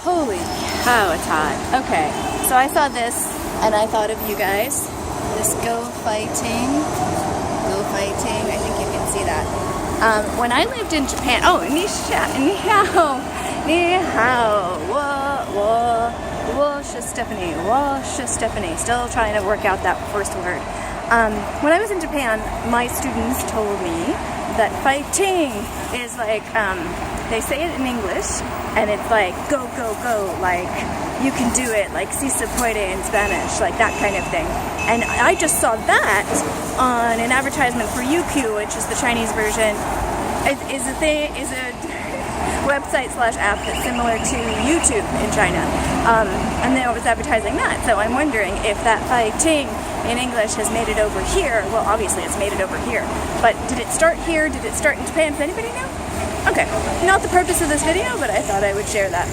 Holy cow, it's hot. Okay, so I saw this and I thought of you guys. This Go Fighting. I think you can see that. When I lived in Japan, ni hao, Stephanie, still trying to work out that first word. When I was in Japan, my students told me that fighting is like, they say it in English, and it's like, go, go, go, like, you can do it, like, si se puede in Spanish, like that kind of thing. And I just saw that on an advertisement for Youku, which is the Chinese version. Is a website/app that's similar to YouTube in China. And then it was advertising that. So I'm wondering if that fighting in English has made it over here. Well, obviously it's made it over here. But did it start here? Did it start in Japan? Does anybody know? Okay, not the purpose of this video, but I thought I would share that.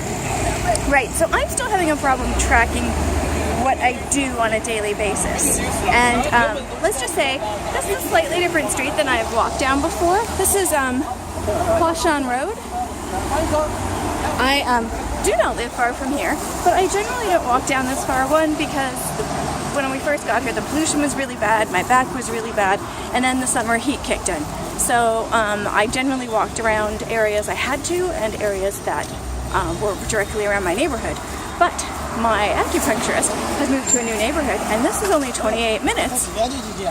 Right, so I'm still having a problem tracking what I do on a daily basis. And let's just say, this is a slightly different street than I've walked down before. This is Huashan Road. I do not live far from here, but I generally don't walk down this far. One, because when we first got here, the pollution was really bad, my back was really bad, and then the summer heat kicked in. So I generally walked around areas I had to and areas that were directly around my neighborhood. But my acupuncturist has moved to a new neighborhood, and this is only 28 minutes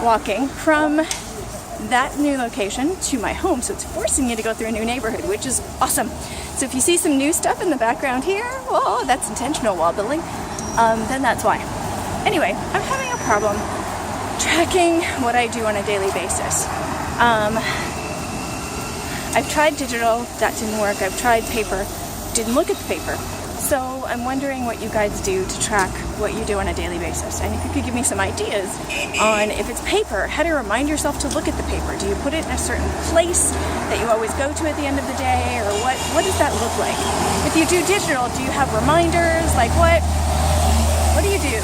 walking from that new location to my home. So it's forcing me to go through a new neighborhood, which is awesome. So if you see some new stuff in the background here, well, that's intentional wall building, then that's why. Anyway, I'm having a problem tracking what I do on a daily basis. I've tried digital, that didn't work. I've tried paper, didn't look at the paper. So I'm wondering what you guys do to track what you do on a daily basis. And if you could give me some ideas on, if it's paper, how to remind yourself to look at the paper. Do you put it in a certain place that you always go to at the end of the day? Or what does that look like? If you do digital, do you have reminders? Like what do you do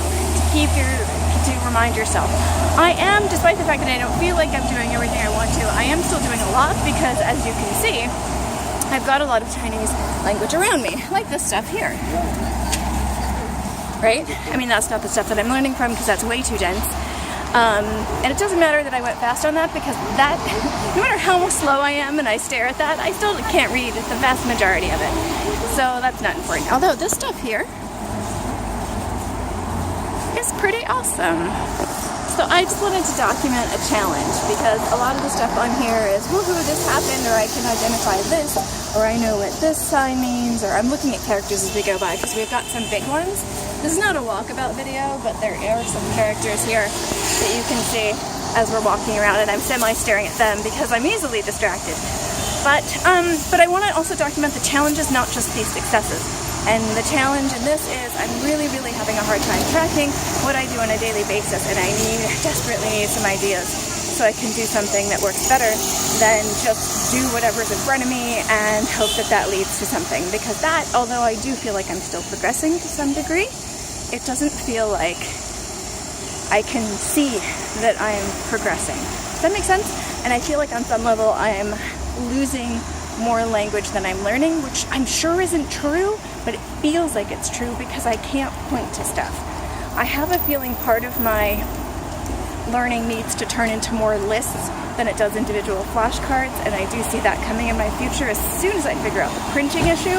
to remind yourself? I am, despite the fact that I don't feel like I'm doing everything I want to, I am still doing a lot because, as you can see, I've got a lot of Chinese language around me, like this stuff here. Right? I mean, that's not the stuff that I'm learning from because that's way too dense. And it doesn't matter that I went fast on that because that, no matter how slow I am and I stare at that, I still can't read the vast majority of it. So that's not important. Although this stuff here is pretty awesome. So I just wanted to document a challenge because a lot of the stuff on here is, woohoo, this happened, or I can identify this, or I know what this sign means, or I'm looking at characters as we go by because we've got some big ones. This is not a walkabout video, but there are some characters here that you can see as we're walking around, and I'm semi-staring at them because I'm easily distracted. But I want to also document the challenges, not just the successes. And the challenge in this is I'm really, really having a hard time tracking what I do on a daily basis, and I desperately need some ideas so I can do something that works better than just do whatever's in front of me and hope that that leads to something. Because that, although I do feel like I'm still progressing to some degree, it doesn't feel like I can see that I am progressing. Does that make sense? And I feel like on some level I am losing more language than I'm learning, which I'm sure isn't true, but it feels like it's true because I can't point to stuff. I have a feeling part of my learning needs to turn into more lists than it does individual flashcards, and I do see that coming in my future as soon as I figure out the printing issue.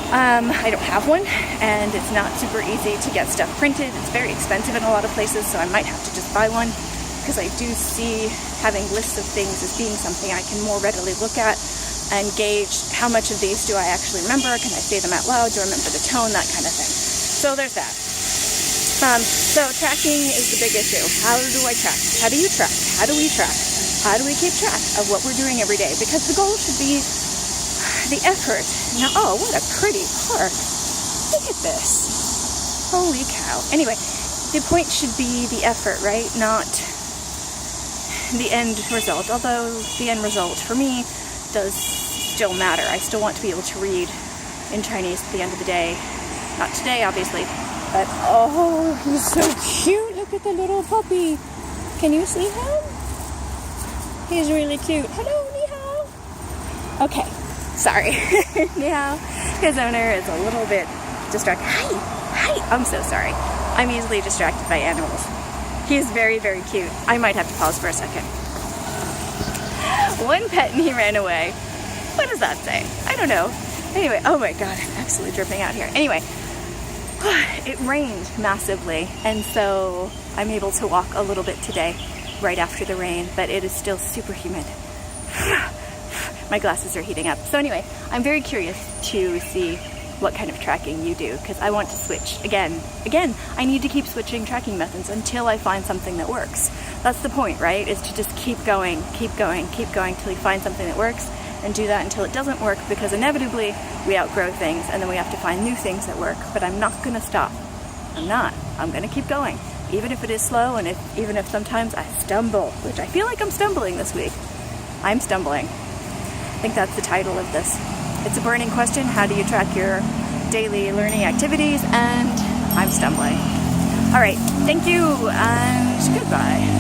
I don't have one, and it's not super easy to get stuff printed. It's very expensive in a lot of places, so I might have to just buy one because I do see having lists of things as being something I can more readily look at and gauge how much of these do I actually remember, can I say them out loud, do I remember the tone, that kind of thing. So there's that. So tracking is the big issue. How do I track? How do you track? How do we track? How do we keep track of what we're doing every day? Because the goal should be the effort. Now, oh, what a pretty park. Look at this. Holy cow. Anyway, the point should be the effort, right? Not the end result. Although the end result for me does still matter. I still want to be able to read in Chinese at the end of the day. Not today, obviously, but oh, he's so cute. Look at the little puppy. Can you see him? He's really cute. Hello, ni hao. Okay, Sorry. Now his owner is a little bit distracted. Hi, I'm so sorry. I'm easily distracted by animals. He's very, very cute. I might have to pause for a second. One pet and he ran away. What does that say? I don't know. Anyway, oh my god, I'm absolutely dripping out here. Anyway, it rained massively, and so I'm able to walk a little bit today right after the rain, but it is still super humid. My glasses are heating up. So anyway, I'm very curious to see what kind of tracking you do, because I want to switch again. I need to keep switching tracking methods until I find something that works. That's the point, right? Is to just keep going till you find something that works, and do that until it doesn't work, because inevitably we outgrow things and then we have to find new things that work. But I'm not gonna stop. I'm gonna keep going, even if it is slow, and even if sometimes I stumble, which I feel like I'm stumbling this week. I'm stumbling. I think that's the title of this. It's a burning question. How do you track your daily learning activities? And I'm stumbling. All right, thank you and goodbye.